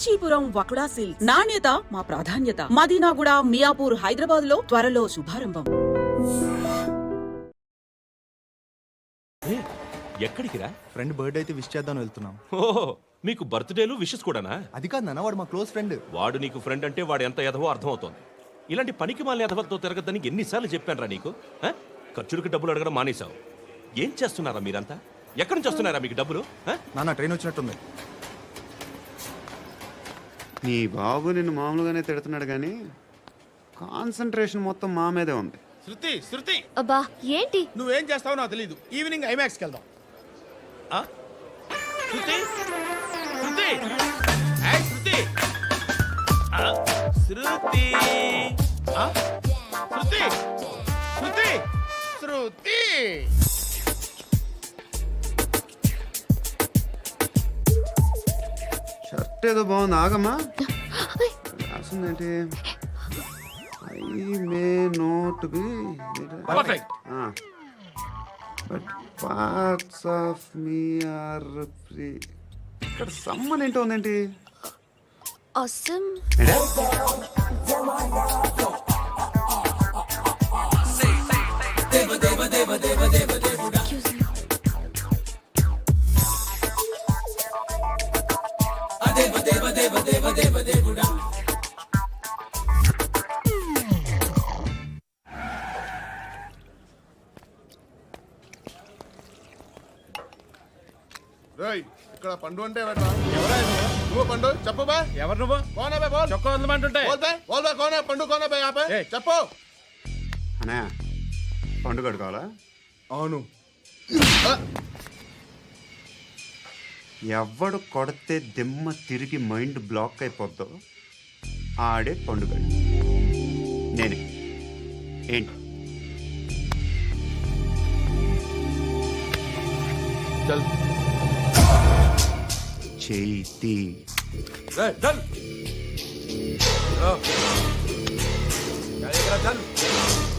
Kanchipuram వకుడా silks. నాణ్యత మా ప్రాధాన్యత. మదీనాగూడ, మియాపూర్, హైదరాబాద్ లో త్వరలో శుభారంభం. ఎక్కడికి రా? ఫ్రెండ్ బర్త్డే అయితే విష్ చేద్దాం వెళ్తున్నాం. ఓహో, మీకు బర్త్డేలు విషెస్ కూడానా? అది కాదు నాన్న, వాడు మా క్లోజ్ ఫ్రెండ్. వాడు నీకు ఫ్రెండ్ అంటే వాడు ఎంత ఎదవో అర్థమవుతోంది. ఇలాంటి పనికి మాలిన ఎదవలతో తిరగద్దని ఎన్నిసార్లు చెప్పానురా నీకు? ఖర్చులకు డబ్బులు అడగడం మానేశావు. ఏం చేస్తున్నారా మీరంతా? ఎక్కడి నుంచి వస్తున్నారా మీకు డబ్బులు? నాన్న ట్రైన్ వచ్చినట్టుంది. నీ బాబు నిన్ను మామూలుగానే తిడుతున్నాడు కానీ కాన్సన్ట్రేషన్ మొత్తం మా మీదే ఉంది. శృతి అబ్బా ఏంటి నువ్వేం చేస్తావో నాకు తెలీదు. ఈవినింగ్ ఐమాక్స్కి వెళ్దాం. శృతి శృతి ఏయ్ శృతి శృతి శృతి శృతి శృతి షర్ట్ ఏదో బాగుంది, ఆగమ్మా. రాసిందేంటి? I may not be perfect. But parts of me are free. ఇక్కడ సమ్మన్ ఏంటో ఉందేంటి? అసమ్ ఇక్కడ పండు అంటే నువ్వు పండు చెప్పు బా. ఎవరు నువ్వు? కోనా బే బోల్. చొక్కా వదలమంటుంటే బోల్ బే బోల్ బే కోనా పండు కోనా బే ఆపే చెప్పు. అనే పండుగ కావాలా? అవును. ఎవడు కొడితే దిమ్మ తిరిగి మైండ్ బ్లాక్ అయిపోద్దో ఆడే పండుగ. నేనే. ఏంటి? చల్ చేతి చల్ చల్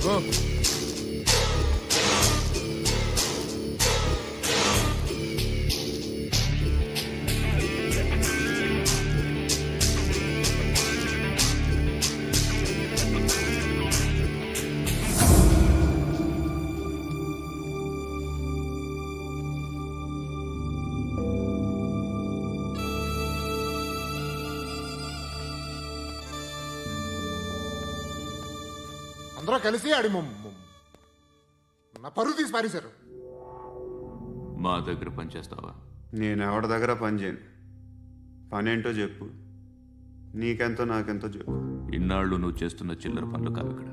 గో. అందరూ కలిసి ఆడి నా పరువు తీసి పారేశారు. మా దగ్గర పనిచేస్తావా? నేను ఎవరి దగ్గర పని చేయను. పని ఏంటో చెప్పు. నీకెంతో నాకెంతో చెప్పు. ఇన్నాళ్ళు నువ్వు చేస్తున్న చిల్లర పనులు కావు ఇక్కడ.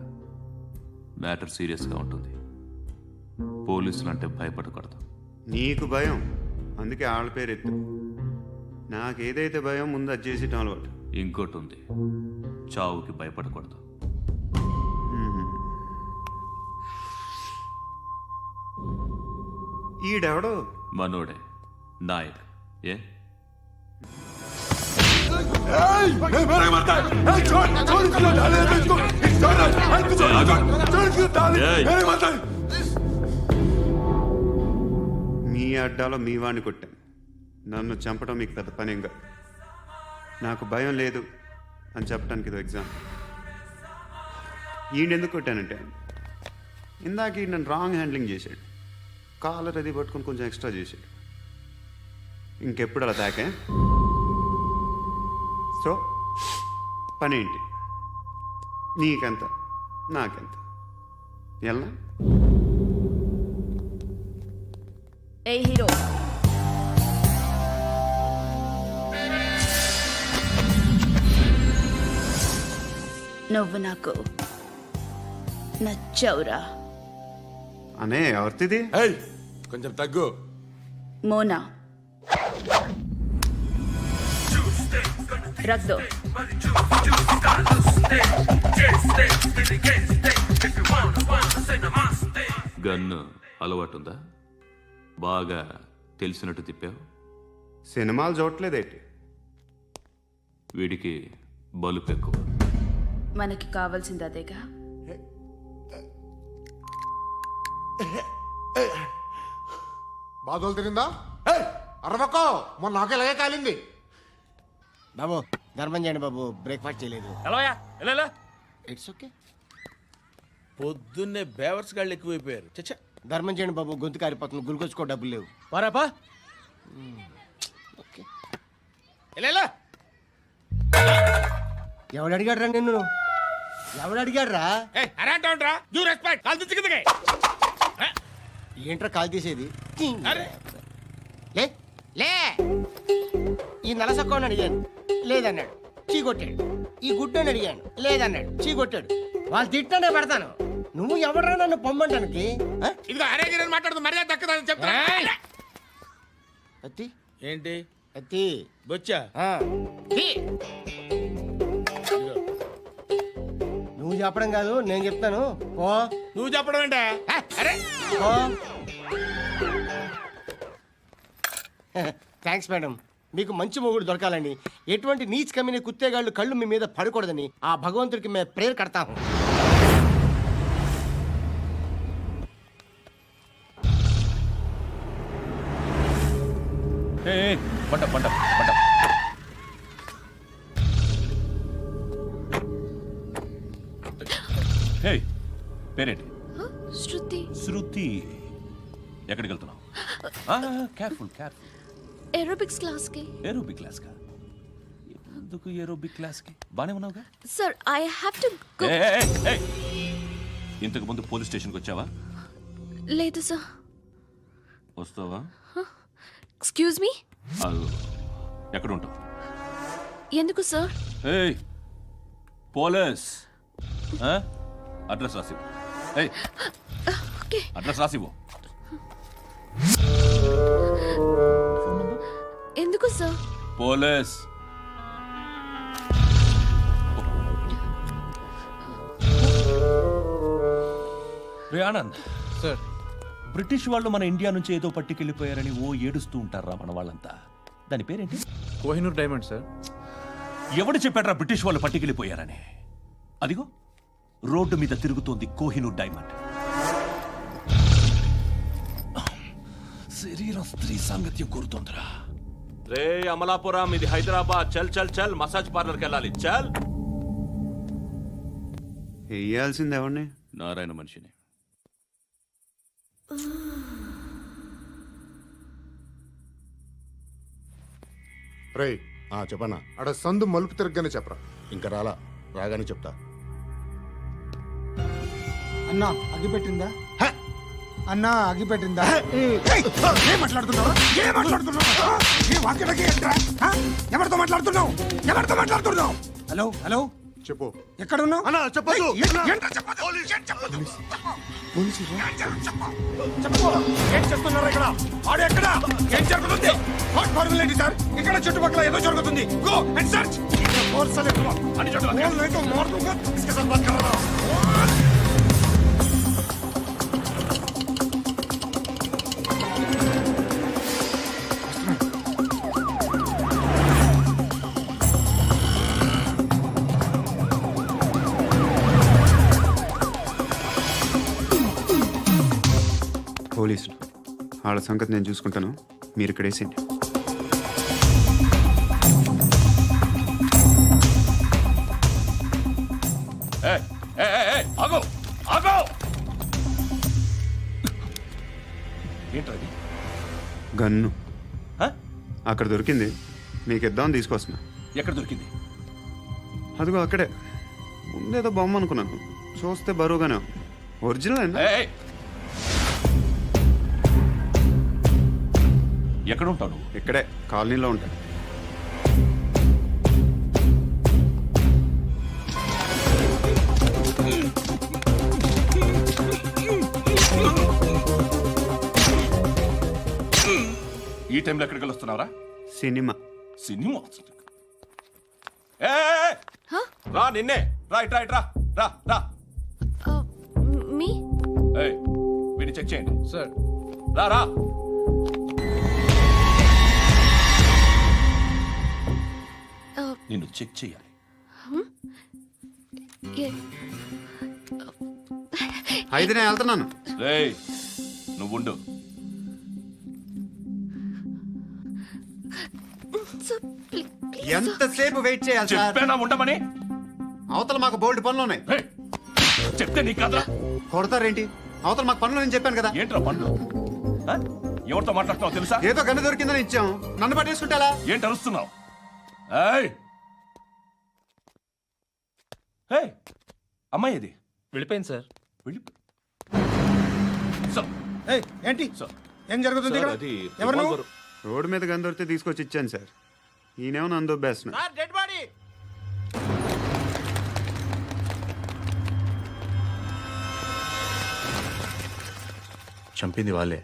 మ్యాటర్ సీరియస్గా ఉంటుంది. పోలీసులు అంటే భయపడకూడదు. నీకు భయం, అందుకే ఆళ్ళ పేరు ఎత్తు. నాకేదైతే భయం ముందు అది చేసేటం అలవాటు. ఇంకోటి ఉంది, చావుకి భయపడకూడదు. ఈడెవడో మనోడే నాయక్. ఏ మీ అడ్డాలో మీ వాడిని కొట్టాను. నన్ను చంపడం మీకు పెద్ద పనేంగా. నాకు భయం లేదు అని చెప్పడానికి ఇది ఎగ్జామ్. ఈయనెందుకు కొట్టానంటే ఇందాక ఈ నన్ను రాంగ్ హ్యాండ్లింగ్ చేశాడు. కాలర్ అది పట్టుకొని కొంచెం ఎక్స్ట్రా చేశాడు. ఇంకెప్పుడు అలా తాకే. సో పని ఏంటి? నీకెంత నాకెంత ఎలా? ఏ హీరో నువ్వు నాకు నచ్చవురా. అనే ఎవరిది? కొంచెం తగ్గు. మోనా రక్ దో. గన్ను అలవాటుందా? బాగా తెలిసినట్టు తిప్పావు. సినిమాలు చూడట్లేదేంటి? వీడికి బలుపు ఎక్కువ. మనకి కావాల్సింది అదేగా. బాధలు తిరిందా? అరవకో, మొన్న నాకు ఇలాగే కాలింది. బాబు ధర్మం చేయండి బాబు, బ్రేక్ఫాస్ట్ చేయలేదు. ఎలా ఇట్స్ ఓకే. పొద్దున్నే బేవర్స్ గాళ్ళు ఎక్కువైపోయారు. చచ్చా ధర్మం చేయండి బాబు, గొంతు కారిపోతుంది, గురికొచ్చుకో డబ్బులు లేవు. పారాపా ఓకే. ఎలా ఎవడు అడిగాడు రా నిన్ను? ఎవడు అడిగాడు రా? అరాంటా ఉంటా యూ రెస్పెక్ట్ కాల్ తెచ్చి కిందకి ఏంట్రా కాల్ తీసేది? అరే లే లే. ఈ నలసక్కని అడిగాను, లేదన్నాడు, చీ కొట్టాడు. ఈ గుడ్డని అడిగాను, లేదన్నాడు, చీ కొట్టాడు. వాళ్ళు తిట్టానే పెడతాను. నువ్వు ఎవడరా నన్ను పొమ్మంటానికి? ఇదిగో అరే గిరని మాట్లాడుతూ మర్యాద దక్కదని చెప్తా. అత్తి ఏంటి అత్తి బొచ్చా ఆ. తీ. నువ్వు చెప్పడం కాదు, నేను చెప్తాను. ఓ నువ్వు చెప్పడం ఏంటే అరే ఓ. Thanks madam. మీకు మంచి మొగుడు దొరకాలని, ఎటువంటి నీచ్ కమ్మిన కుత్తేగాళ్ళు కళ్ళు మీ మీద పడకూడదని ఆ భగవంతుడికి మేము ప్రేయర్ కడతాము. పంట పంట పంట. హే, పేరేంటి? శృతి. శృతి. ఎక్కడికి వెళ్తున్నావు? Careful careful. ఏరోబిక్స్ క్లాస్ కి. ఏరోబిక్ క్లాస్కా? ఎందుకు ఏరోబిక్ క్లాస్కి? బానే ఉన్నావుగా? Sir I have to go. ఇంతకు ముందు పోలీస్ స్టేషన్కి వచ్చావా? లేదు సార్. వస్తావా? Excuse me. ఎక్కడ ఉంటావు? ఎందుకు సార్? ఏయ్ పోలీస్, అడ్రస్ రాసివ్వు. ఏయ్ ఓకే. అడ్రస్ రాసివ్వు. ఎందుకు సార్? పోలీస్. రే ఆనంద్ సార్. బ్రిటిష్ వాళ్ళు మన ఇండియా నుంచి ఏదో పట్టుకెళ్ళిపోయారని ఓ ఏడుస్తూ ఉంటారా మన వాళ్ళంతా. దాని పేరేంటి? Kohinoor diamond sir. ఎవడు చెప్పాడ్రా బ్రిటిష్ వాళ్ళు పట్టుకెళ్ళిపోయారని? అదిగో రోడ్డు మీద తిరుగుతోంది కోహినూర్ డైమండ్. శరీరం స్త్రీ సాంగత్యం కోరుతోందిరా. రే అమలాపురం, ఇది హైదరాబాద్. చల్ చల్ చల్, మసాజ్ పార్లర్కి వెళ్ళాలి. చల్. వేయాల్సింది ఎవరిని? నారాయణ మనిషిని. రేయ్ చెప్పన్నా. అడ సందు మలుపు తిరగగానే చెప్పరా. ఇంకా రాగానే చెప్తా. అన్నా అగిపెట్టిందా? అన్నా అగిపెట్టిందా? ఏం మాట్లాడుతున్నావు? ఎవరితో మాట్లాడుతున్నావు? ఎవరితో మాట్లాడుతున్నావు? హలో హలో, చెప్పు. ఎక్కడ ఉన్నావు? అన్నా చెప్పదు. ఏం చేస్తున్నారు ఇక్కడ? ఆడు ఎక్కడ? ఏం జరుగుతుంది? వాట్ ఫార్మల్ ఏంటి సార్? ఇక్కడ చుట్టుపక్కల ఏదో జరుగుతుంది. Go and search. పోలీసులు వాళ్ళ సంగతి నేను చూసుకుంటాను, మీరు ఇక్కడ వేసేయండి. ఆగో ఆగో. ఏంటది? గన్ను హ? అక్కడ దొరికింది, మీకు ఇద్దామని తీసుకొస్తున్నా. ఎక్కడ దొరికింది? అదిగో అక్కడే. ముందేదో బొమ్మ అనుకున్నాను, చూస్తే బరువుగానే ఉంది. ఒరిజినల్ అండి. ఎక్కడ ఉంటావు? ఇక్కడే కాలనీలో ఉంటాను. ఈ టైంలో ఎక్కడికి వస్తున్నావురా? సినిమా. సినిమా? రా నిన్నే. రైట్ రైట్ రా రా రా. మీ వీడిని చెక్ చేయండి సార్. రా రా. నిన్ను చెక్ చేయాలి. అయితే నేను వెళ్తున్నాను. రేయ్ నువ్వుండు. ఎంతసేపు వెయిట్ చేయాలి సార్? చెప్పేనా ఉండమని? అవతల మాకు బోల్డ్ పనులు ఉన్నాయి. హే, చెప్తే నీకు కదా కొడతారేంటి? అవతల మాకు పనులు నేను చెప్పాను కదా. ఏంట్రా పండ్లు? ఆ? ఎవరితో మాట్లాడుతున్నావు తెలుసా? ఏదో గన్ను దొరికిందని ఇచ్చాం, నన్ను పట్టేసుకుంటా. ఏంటి అరుస్తున్నావు? ఏయ్! ఏయ్! అమ్మాయి ఇది వెళ్ళిపోయింది సార్. వెళ్ళి సార్, ఏంటి సార్, ఏం జరుగుతుంది సార్, ఇక్కడ? అది ఎవరు నువ్వు? రివాల్వర్. రోడ్డు మీద గన్ను దొరికితే తీసుకొచ్చి ఇచ్చాను సార్. ఈయనేమో నన్ను దొబ్బేస్తున్నా. Dead body. చంపింది వాళ్ళే,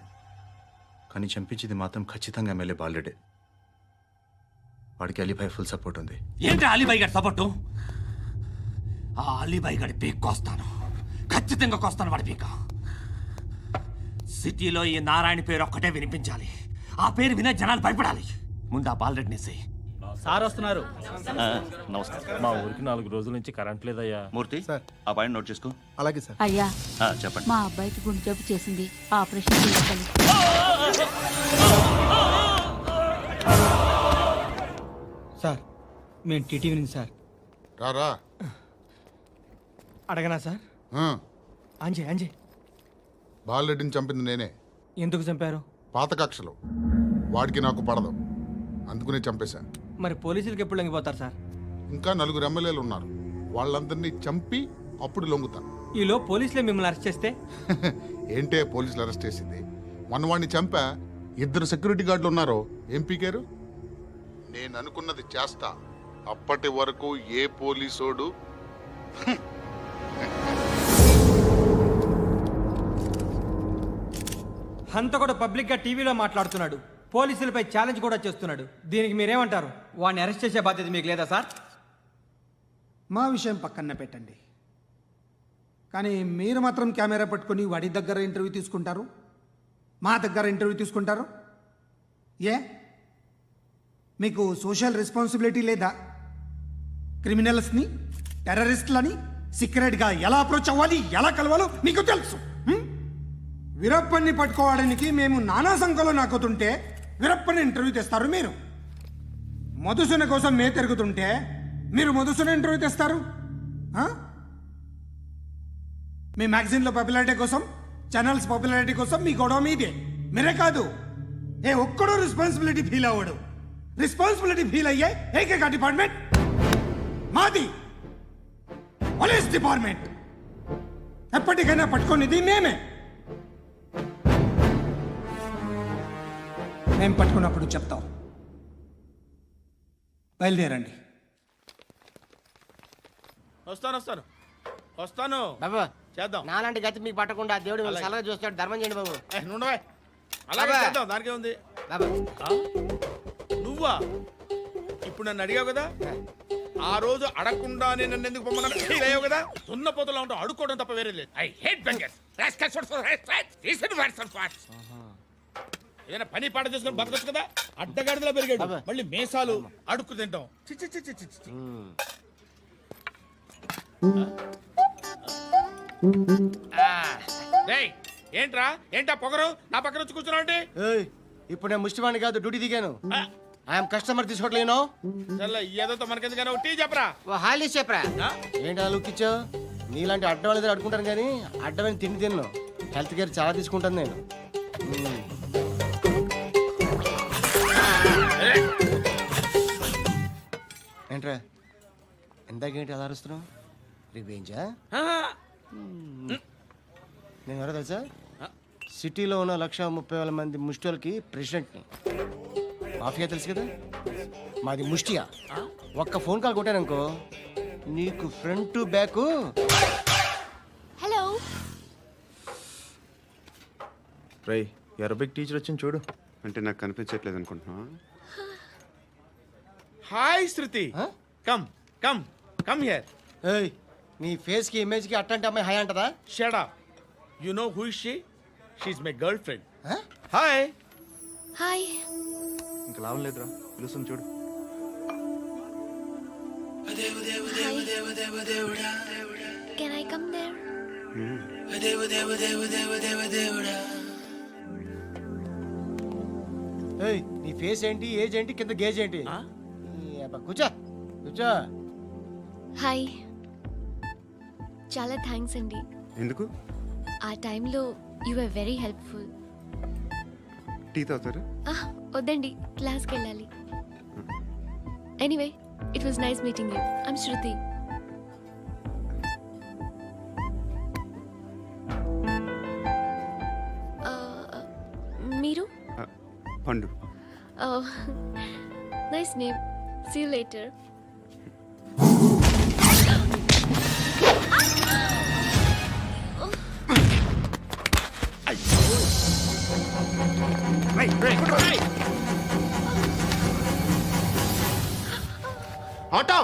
కానీ చంపించింది మాత్రం ఖచ్చితంగా ఎమ్మెల్యే బాలుడే. వాడికి అలీభాయ్ ఫుల్ సపోర్ట్ ఉంది. ఏంటి అలీబాయి గారి సపోర్టు? ఆ అలీబాయి గారి పీక్ కోస్తాను, ఖచ్చితంగా కోస్తాను వాడి పీక. సిటీలో ఈ నారాయణ పేరు ఒక్కటే వినిపించాలి. ఆ పేరు వినే జనాలు భయపడాలి. ముందు ఆ బాలరెడ్డిని వేసేయ్. సార్ వస్తున్నారు. నమస్కారం. మా ఊరికి 4 రోజుల నుంచి కరెంట్ లేదయ్యా. మూర్తి, సార్. ఆ పాయింట్ నోట్ చేసుకో. అలాగే సార్. అయ్యా, చెప్పండి. మా అబ్బాయికి గుండె జబ్బు చేసింది, ఆపరేషన్ చేయాలి. సార్ మేము టీటీవీ నుంచి సార్. రారా. అడగనా సార్? అంజయ్ బాలరెడ్డిని చంపింది నేనే. ఎందుకు చంపారు? పాత కక్షలు. వాడికి నాకు పడదు, అందుకునే చంపేశా. మరి పోలీసులకు ఎప్పుడు లొంగిపోతారు సార్? ఇంకా 4 ఎమ్మెల్యేలు ఉన్నారు, వాళ్ళందరినీ చంపి అప్పుడు లొంగుతాను. ఈలో పోలీసులే మిమ్మల్ని అరెస్ట్ చేస్తే? ఏంటే పోలీసులు అరెస్ట్ చేసింది? మొన్న వాడిని చంపా, 2 సెక్యూరిటీ గార్డులు ఉన్నారో ఏం పీకారు? నేను అనుకున్నది చేస్తా, అప్పటి వరకు ఏ పోలీసోడు హంతకుడు పబ్లిక్ గా టీవీలో మాట్లాడుతున్నాడు, పోలీసులపై ఛాలెంజ్ కూడా చేస్తున్నాడు. దీనికి మీరేమంటారు? వాడిని అరెస్ట్ చేసే బాధ్యత మీకు లేదా సార్? మా విషయం పక్కన పెట్టండి, కానీ మీరు మాత్రం కెమెరా పట్టుకొని వాడి దగ్గర ఇంటర్వ్యూ తీసుకుంటారు, మా దగ్గర ఇంటర్వ్యూ తీసుకుంటారు. ఏ మీకు సోషల్ రెస్పాన్సిబిలిటీ లేదా? క్రిమినల్స్ని, టెర్రరిస్టులని సీక్రెట్గా ఎలా అప్రోచ్ అవ్వాలి, ఎలా కలవాలో మీకు తెలుసు. వీరప్పన్ని పట్టుకోవడానికి మేము నానా సంఖ్యలో నాకుతుంటే వీరప్పని ఇంటర్వ్యూ తెస్తారు మీరు. మధుసూన కోసం మే తిరుగుతుంటే మీరు మధుసూన ఇంటర్వ్యూ తెస్తారు. మీ మ్యాగజైన్లో పాపులారిటీ కోసం, ఛానల్స్ పాపులారిటీ కోసం మీ గొడవ మీదే. మీరే కాదు, ఏ ఒక్కడో రెస్పాన్సిబిలిటీ ఫీల్ అవ్వడు. రెస్పాన్సిబిలిటీ ఫీల్ అయ్యే ఏకైక డిపార్ట్మెంట్ మాది, పోలీస్ డిపార్ట్మెంట్. ఎప్పటికైనా పట్టుకునేది మేమే. మేము పట్టుకున్నప్పుడు చెప్తాం. బయలుదేరండి. వస్తాను బాబు చేద్దాం. నాలాంటి గతి మీకు పట్టకుండా దేవుడు మిమ్మల్ని సలహా చూస్తాడు. ధర్మం చేయండి బాబు. నుండవే అలాగే అబ్బా. చేద్దాం, దానికే ఉంది. బాబు నువ్వా ఇప్పుడు నన్ను అడిగావు కదా, ఆ రోజు అడగకుండానే నన్ను ఎందుకు పొమ్మన్నాను ఫీల్ అయ్యావు కదా. దున్నపోతలో ఉంటావు, అడుక్కోవడం తప్ప వేరే లేదు. I hate bangers. ఏదైనా పని పాట చేసుకుని బతకొచ్చు కదా. అడ్డగాడిదలా పెరిగాడు, అబ్బా. మళ్ళీ మేసాలు అడుక్కు తింటాం. చి చి చి చి చి చి. రేయ్, ఏంట్రా ఏంటా పొగరు నా పక్కన వచ్చి కూర్చున్నావు అంటే? ఏయ్, ఇప్పుడు నేను ముష్టివాణి కాదు, డ్యూటీ దిగాను. ఐఎమ్ కస్టమర్ తీసుకోవట్లేను. ఏదో మనకెందుకైనా టీ చెప్పరా. ఓ హాలీ చెప్పరా. ఆ? ఏంటి అలా లుక్ ఇచ్చావు? నీలాంటి అడ్డ వాళ్ళ దగ్గర అడుకుంటాను కానీ అడ్డమైన తిండి తిన్ను. హెల్త్ కేర్ చాలా తీసుకుంటాను నేను. ఏంట్రా ఎందాకేంటి అలా అరుస్తున్నావు? రివేంజా? నేను ఎవరో తెలుసా? సిటీలో ఉన్న 130,000 మంది ముష్టిలకి ప్రెసిడెంట్ని. మాఫియా తెలుసు కదా, మాది ముష్టియా. ఒక్క ఫోన్ కాల్ కొట్టాననుకో నీకు ఫ్రంట్ టు బ్యాక్. హలో, రై, అరబిక్ టీచర్ వచ్చింది చూడు. అంటే నాకు కనిపించట్లేదు అనుకుంటున్నా. Hi Shruti, come come come here. ఏయ్, నీ ఫేస్ కి ఇమేజ్ కి అట్టంటే అమ్మాయి హాయ్ అంటదా? Shut up. You know who is she? She is my girlfriend. Hi. Hi. ఇంకా లాభం లేదురా, పిలుస్తుంది చూడు. Can I come there? ఏయ్, నీ ఫేస్ ఏంటి, ఏజ్ ఏంటి, కింద గేజ్ ఏంటి? కూర్చో కూర్చో. హాయ్. చాలా థ్యాంక్స్ అండి. ఎందుకు? ఆ టైంలో you are very helpful. Tea తాగుతారా? వద్దండి, క్లాస్కి వెళ్ళాలి. Anyway, it was nice meeting you. I'm Shruti. మీరు? Pandu. Nice name. See you later. Auto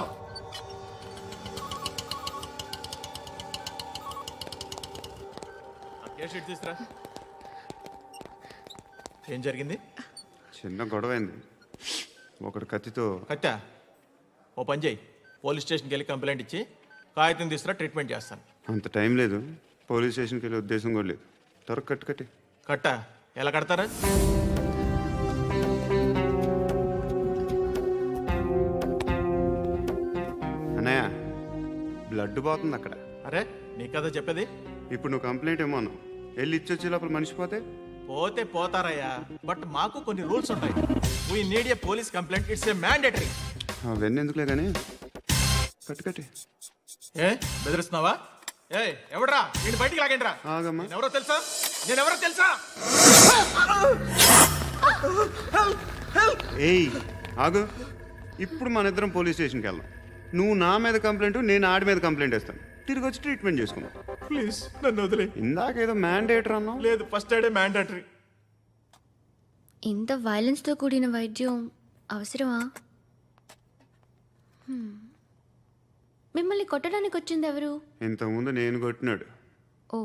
తీసురా. ఏం జరిగింది? చిన్న గొడవ అయింది. ఒకడు కత్తితో. కట్టా? ఓ పని చేయి, పోలీస్ స్టేషన్కి వెళ్ళి కంప్లైంట్ ఇచ్చి కాగితం తీసుకురా, ట్రీట్మెంట్ చేస్తాను. అంత టైం లేదు. పోలీస్ స్టేషన్కి వెళ్ళే ఉద్దేశం కూడా లేదు. త్వరగా కట్టి. కట్టా? ఎలా కడతారా? అన్నయ్య, బ్లడ్ పోతుంది అక్కడ. అరే నీ కదా చెప్పేది. ఇప్పుడు నువ్వు కంప్లైంట్ ఏమో అన్నావు. వెళ్ళి ఇచ్చొచ్చే లోపల మనిషి పోతే పోతే పోతారయ్యా, బట్ మాకు కొన్ని రూల్స్ ఉంటాయి. We need a police complaint. It's a mandatory. అవన్నీ ఎందుకులే కానీ కట్టి. ఏ బెదిరిస్తున్నావా? ఏ ఎవడ్రా నేను బయటికి లాగండి రా. ఆగమ్మా. ఎవరో తెలుసా? నేనెవరో తెలుసా? ఏయ్ ఆగు. ఇప్పుడు మన ఇద్దరం పోలీస్ స్టేషన్కి వెళ్దాం. నువ్వు నా మీద కంప్లైంట్, నేను ఆడి మీద కంప్లైంట్ వేస్తాను. తిరిగి వచ్చి ట్రీట్మెంట్ చేసుకున్నాం. ప్లీజ్ నన్ను వదిలే. ఇందాకేదో మ్యాండేటర్ అన్నావు. లేదు, ఫస్ట్ ఎయిడే మ్యాండేటరీ. ఇంత వైలెన్స్తో కూడిన వైద్యం అవసరమా? మిమ్మల్ని కొట్టడానికి వచ్చింది ఎవరు? ఇంతకుముందు నేను కొట్టినాడు. ఓ,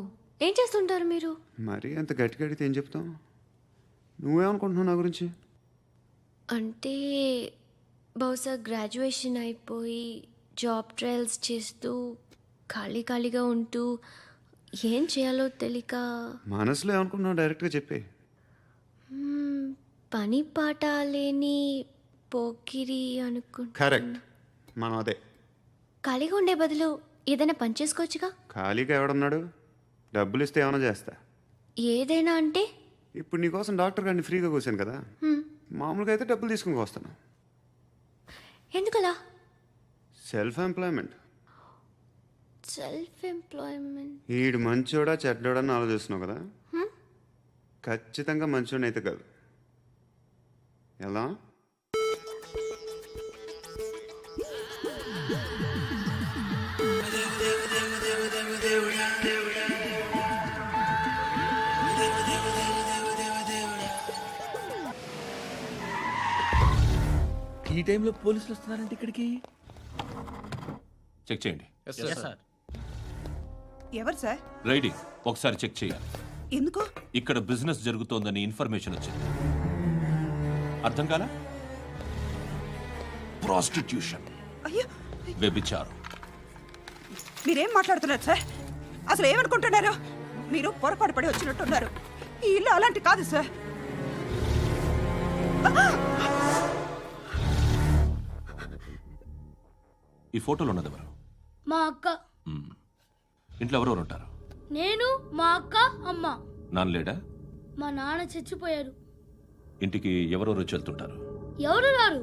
ఏం చేస్తుంటారు మీరు? మరీ అంత గట్టిగా అడిగితే ఏం చెప్తాం? నువ్వేమనుకుంటున్నావు నా గురించి? అంటే బహుశా గ్రాడ్యుయేషన్ అయిపోయి జాబ్ ట్రయల్స్ చేస్తూ ఖాళీగా ఉంటూ ఏం చేయాలో తెలియక. మనసులో ఏమనుకుంటున్నావు డైరెక్ట్గా చెప్పే. పని పాట లేని పోకిరి అనుకుంటా. కరెక్ట్, మనం అదే. ఖాళీగా ఉండే బదులు ఏదైనా పని చేసుకోవచ్చుగా. ఖాళీగా ఎవడన్నాడు? డబ్బులు ఇస్తే ఏమైనా చేస్తా. ఏదైనా అంటే? ఇప్పుడు నీకోసం డాక్టర్ గారిని ఫ్రీగా కూర్చాను కదా. మామూలుగా అయితే డబ్బులు తీసుకుని వస్తాను. ఎందుకలా? Self employment. Self employment. ఈడు మంచోడా చెడ్డోడా అని ఆలోచిస్తున్నావు కదా. ఖచ్చితంగా మంచోడని అయితే కాదు. ఎలా? ఈ టైంలో పోలీసులు వస్తున్నారంటే ఇక్కడికి. చెక్ చేయండి. ఎవరు సార్? రైడింగ్ ఒకసారి చెక్ చేయాలి. ఎందుకు? ఇక్కడ బిజినెస్ జరుగుతోందని ఇన్ఫర్మేషన్ వచ్చింది. అర్థం కాలా? ప్రాస్టిట్యూషన్, అయ్యో, వ్యభిచారం. మీరేం మాట్లాడుతున్నారు సార్? అసలు ఏమనుకుంటున్నారు? మీరు పొరపాటు పడి వచ్చినట్టున్నారు. ఈ ఇల్లు అలాంటి కాదు సార్. ఈ ఫోటోలో ఉన్నది ఎవరు? మా అక్క. ఇంట్లో ఎవరెవరు ఉంటారు? నేను, మా అక్క, అమ్మ. నాన్న లేడా? మా నాన్న చచ్చిపోయారు. ఇంటికి ఎవరెవరు వచ్చి వెళ్తుంటారు? ఎవరు రారు.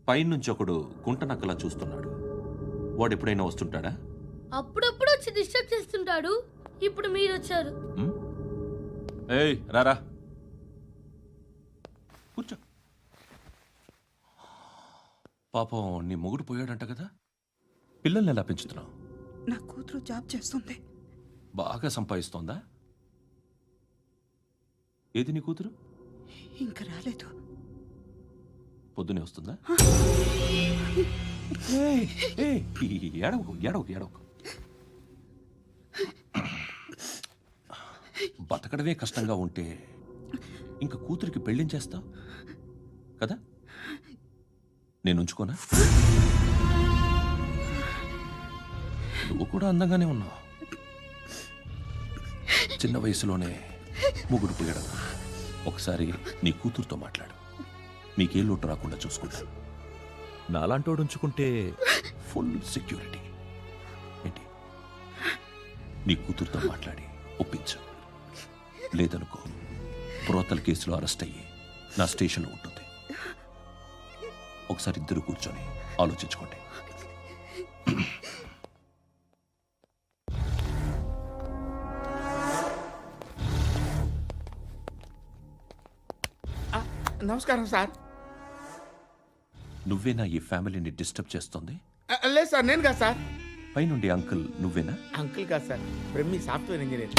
పైనుంచి ఒకడు గుంట నక్కలా చూస్తున్నాడు. వాడు ఎప్పుడైనా వస్తుంటాడా? అప్పుడప్పుడు వచ్చి డిస్టర్బ్ చేస్తుంటాడు. ఇప్పుడు మీరు వచ్చారు. ఏయ్ రారా, కూర్చో. పాపం నీ మొగుడు పోయాడంట కదా, పిల్లల్ని ఎలా పెంచుతున్నావు? నా కూతురు జాబ్ చేస్తుంది. బాగా సంపాదిస్తోందా? ఏది నీ కూతురు? ఇంకా రాలేదు. పొద్దునే వస్తుందా? ఏడవకు ఏడవకు ఏడవకు. బతకడమే కష్టంగా ఉంటే ఇంకా కూతురికి పెళ్ళించేస్తావు కదా? నేను ఉంచుకోనా? నువ్వు కూడా అందంగానే ఉన్నావు. చిన్న వయసులోనే ముగ్గురు పోయడం. ఒకసారి నీ కూతురుతో మాట్లాడు. మీకే లోటు రాకుండా చూసుకుంటాను. నాలాంటోడు ఉంచుకుంటే ఫుల్ సెక్యూరిటీ. ఏంటి నీ కూతురుతో మాట్లాడి ఒప్పించు. లేదనుకో ప్రోతల్ కేసులో అరెస్ట్ అయ్యి నా స్టేషన్లో ఉంటుంది. ఒకసారి ఇద్దరు కూర్చొని ఆలోచించుకోండి. నమస్కారం సార్. నువ్వేనా ఈ ఫ్యామిలీని డిస్టర్బ్ చేస్తుంది? లేదు సార్, నేను కాదు సార్. పైనుండి అంకుల్ నువ్వేనా? అంకుల్ కాదు సార్, బ్రహ్మి సాఫ్ట్వేర్ ఇంజనీర్.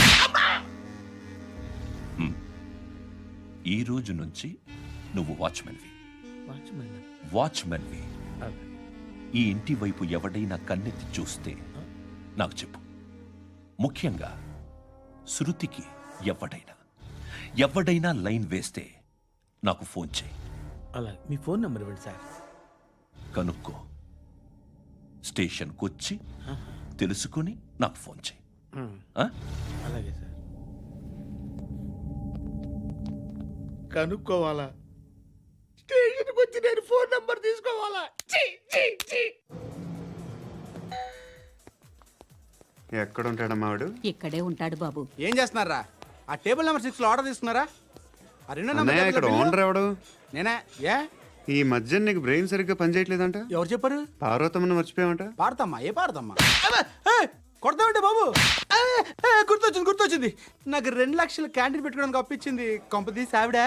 ఈ రోజు నుంచి నువ్వు వాచ్మెన్వి. వాచ్మెన్. వాచ్మెన్వి. ఈ ఇంటి వైపు ఎవడైనా కన్నెత్తి చూస్తే నాకు చెప్పు. ముఖ్యంగా శృతికి ఎవడైనా లైన్ వేస్తే నాకు ఫోన్ చేయి. అలా మీ ఫోన్ నెంబర్ ఇవ్వండి సార్. కనుక్కో, స్టేషన్కి వచ్చి తెలుసుకుని నాకు ఫోన్ చేయి. ఆ? అలాగే సార్. కనుక్కోవాలా? స్టేషన్కి వచ్చి నేను ఫోన్ నెంబర్ తీసుకోవాలా? ఛీ, ఛీ, ఛీ. ఎక్కడ ఉంటాడమ్మా వాడు? ఇక్కడే ఉంటాడు బాబు. ఏం చేస్తున్నారా? ఆ టేబుల్ నెంబర్ 6 లో ఆర్డర్ తీసుకున్నారా? ఆ రెండో నెంబర్ అన్నయ్య, ఇక్కడ టేబుల్ ఓనర్ ఎవడు? నేనే. ఏ ఈ మధ్య నీకు బ్రెయిన్ సరిగ్గా పనిచేయట్లేదంట. ఎవరు చెప్పారు? పార్వతమ్మను మర్చిపోయామంట. పాడతామ్మా? ఏ పాడతామ్మా? కొడతామంటే బాబు. గుర్తొచ్చింది. నాకు 2 లక్షలు క్యాంటీన్ పెట్టుకోవడానికి అప్పించింది కొంపదీసి ఆవిడ.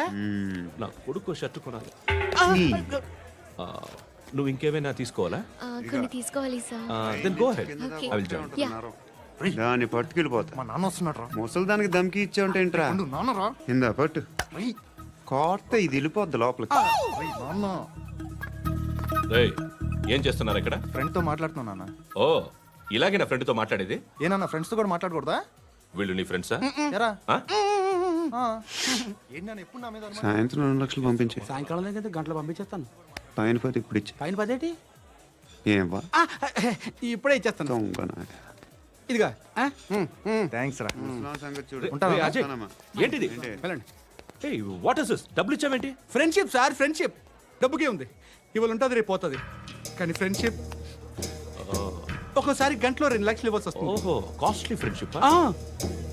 నా కొడుకు షర్ట్ కొనాలి. నువ్వు ఇంకేమైనా తీసుకోవాలా? కొన్ని తీసుకోవాలి sir. Then go ahead. Okay. I will join. Yeah. దాన్ని పట్టుకెళ్ళిపోతా. మా నాన్న వస్తున్నాడు రా. ముసలి దానికి దమ్కి ఇచ్చావుంటేంట్రా? నాన్న రా. ఇందా పట్టు. కోర్త ఇది వెళ్ళిపోద్ది లోపలికి. నాన్న రేయ్, ఏం చేస్తున్నారు ఇక్కడ? ఫ్రెండ్ తో మాట్లాడుతున్నా నాన్న. ఓ, ఇలాగే నా ఫ్రెండ్తో మాట్లాడేది? ఏనా ఫ్రెండ్స్ తో కూడా మాట్లాడకూడదా? వీళ్ళు నీ ఫ్రెండ్సా? ఎరా ఆ? ఏంటి నాన్న ఎప్పుడు నా మీద అనుమానం? సాయంత్రం 2 లక్షలు పంపించే. సాయంకాలం దగ్గర గంటలు పంపించేస్తాను. పైన పోతే ఇప్పుడు ఇచ్చే. పైన 10 ఏంటి? ఏం వా ఇప్పుడే ఇచ్చేస్తాను. దొంగనా. ఇదిగా థ్యాంక్స్ రా. ముసలాం సంగతి చూడు. రేయ్, అజయ్, వస్తానమ్మా. ఏంటిది? వెళ్ళండి. ఏయ్, వాట్ ఇస్ దిస్? డబ్బులు ఇచ్చావేంటి? Friendship sir, friendship. డబ్బుకే ఉంది. ఇవాళ ఉంటుంది, రేపు పోతుంది. కానీ ఫ్రెండ్షిప్ ఒక్కోసారి గంటలో 2 లక్షలు ఇవ్వాల్సి వస్తుంది. ఓహో, కాస్ట్లీ ఫ్రెండ్షిప్. ఆ,